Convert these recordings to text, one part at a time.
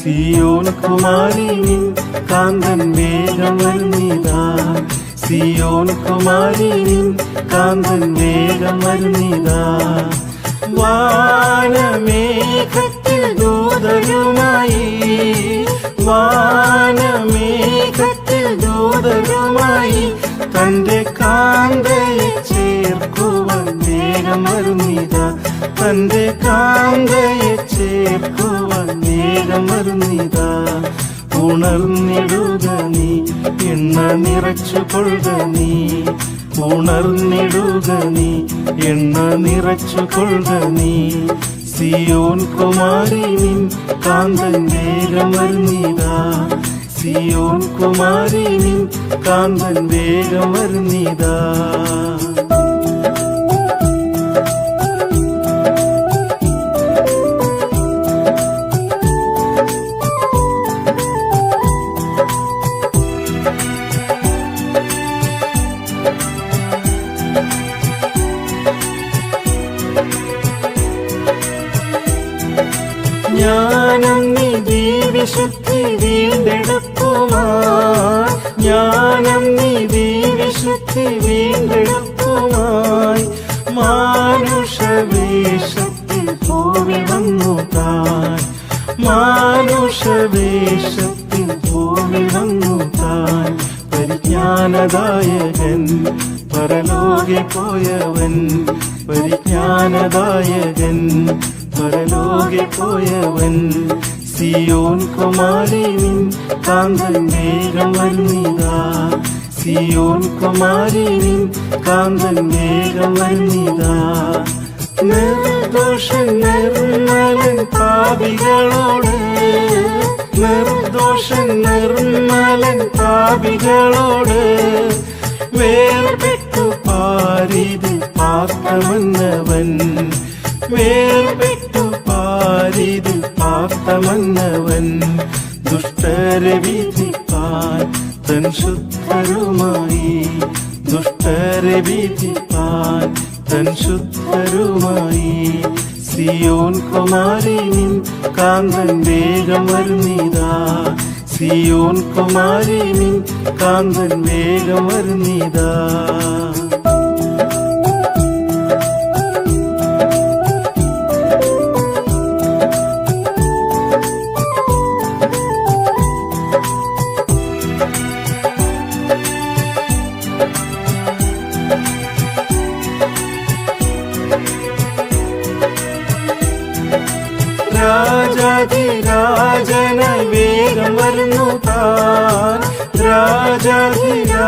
സിയോൻ കുമാരി നിൻ കാന്തൻ വേഗം വരുന്നിതാ. സിയോൻ കുമാരി നിൻ കാന്തൻ വേഗം വരുന്നിതാ. വാനമേഘത്തിൽ ദൂതരുമായി, വാനമേഘത്തിൽ ദൂതരുമായി തന്റെ കാന്തയെ ചേർക്കുവാൻ വേഗം വരുന്നിതാ. തന്റെ കാന്തയെ ചേർക്കുവാൻ വേഗം വരുന്നിതാ. ഉണർന്നിടുക നീ, എണ്ണ നിറച്ചുകൊള്ളുക നീ. ഉണർന്നിടുക നീ, എണ്ണ നിറച്ചുകൊള്ളുക നീ. സിയോൻ കുമാരി നിൻ കാന്തൻ വേഗം വരുന്നിതാ. സിയോൻ കുമാരി നിൻ കാന്തൻ വേഗം വരുന്നിതാ. ജ്ഞാനം നിധി വിശുദ്ധി വീണ്ടെടുക്കുമായി, ജ്ഞാനം നിധി വിശുദ്ധി വീണ്ടെടുക്കുമായി മാനുഷവേഷത്തിൽ ഭൂമി വന്നു താൻ. മാനുഷവേഷത്തിൽ ഭൂമി വന്നു താൻ. പരിജ്ഞാനദായകൻ പരലോകെ പോയവൻ, പരിജ്ഞാനദായകൻ പരലോകെ പോയവൻ. സിയോൻ കുമാരി നിൻ കാന്തൻ വേഗം വരുന്നിതാ. സിയോൻ കുമാരി നിൻ കാന്തൻ വേഗം വരുന്നിതാ. നിർദോഷൻ നിർമ്മലൻ പാപികളോട്, നിർദോഷൻ നിർമ്മലൻ പാപികളോട് വേർപെട്ടു പാരിത് പാർത്തമന്നവൻ. വേർപെട്ടു പാരിത് പാർത്തമന്നവൻ. ദുഷ്ടരെ വിധിപ്പാൻ തൻ ശുദ്ധരുമായി, ദുഷ്ടരെ വിധിപ്പാൻ തൻ ശുദ്ധരുമായി. സിയോൻ കുമാരി നിൻ കാന്തൻ വേഗം വരുന്നിതാ. സിയോൻ കുമാരി നിൻ കാന്തൻ വേഗം വരുന്നിതാ. രാജാധിരാജനായി വേഗം വരുന്നു താൻ. രാജാധിരാജനായി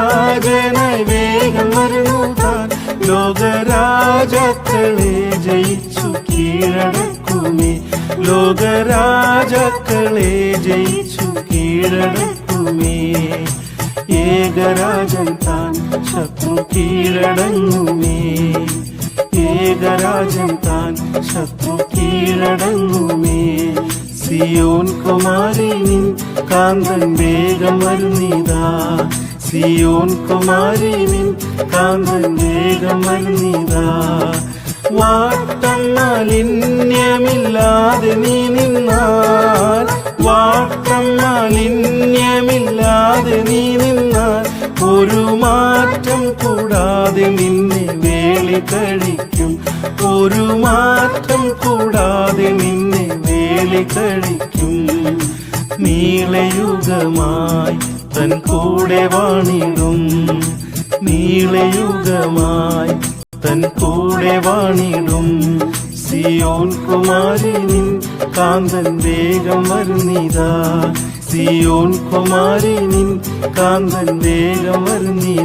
വേഗം വരുന്നു താൻ. ലോകരാജാക്കളെ ജയിച്ചു കീഴടക്കുമേ, ലോകരാജാക്കളെ ജയിച്ചു കീഴടക്കുമേ. ഏകരാജൻ താൻ ശത്രു കീഴടങ്ങുമേ, ഏകരാജൻ താൻ ശത്രു കീഴടങ്ങുമേ. സിയോൻ കുമാരി നിൻ കാന്തൻ വേഗം വരുന്നിതാ. സിയോൻ കുമാരി നിൻ കാന്തൻ വേഗം വരുന്നിതാ. വാട്ടം മാലിന്യമില്ലാതെ നീ നിന്നാൽ, വാട്ടം മാലിന്യമില്ലാതെ നീ നിന്നാൽ ഒരു മാറ്റം കൂടാതെ നിന്നെ വേളി കഴിക്കും. ഒരു മാറ്റം കൂടാതെ നിന്നെ വേളി കഴിക്കും. നീളയുഗമായി തൻ കൂടെ വാണിടും, നീളയുഗമായി തൻ കൂടെ വാണിടും. സിയോൻ കുമാരി നിൻ കാന്തൻ വേഗം വരുന്നിതാ. സിയോൻ കുമാരി നിൻ കാന്തൻ വേഗം വരുന്നിതാ.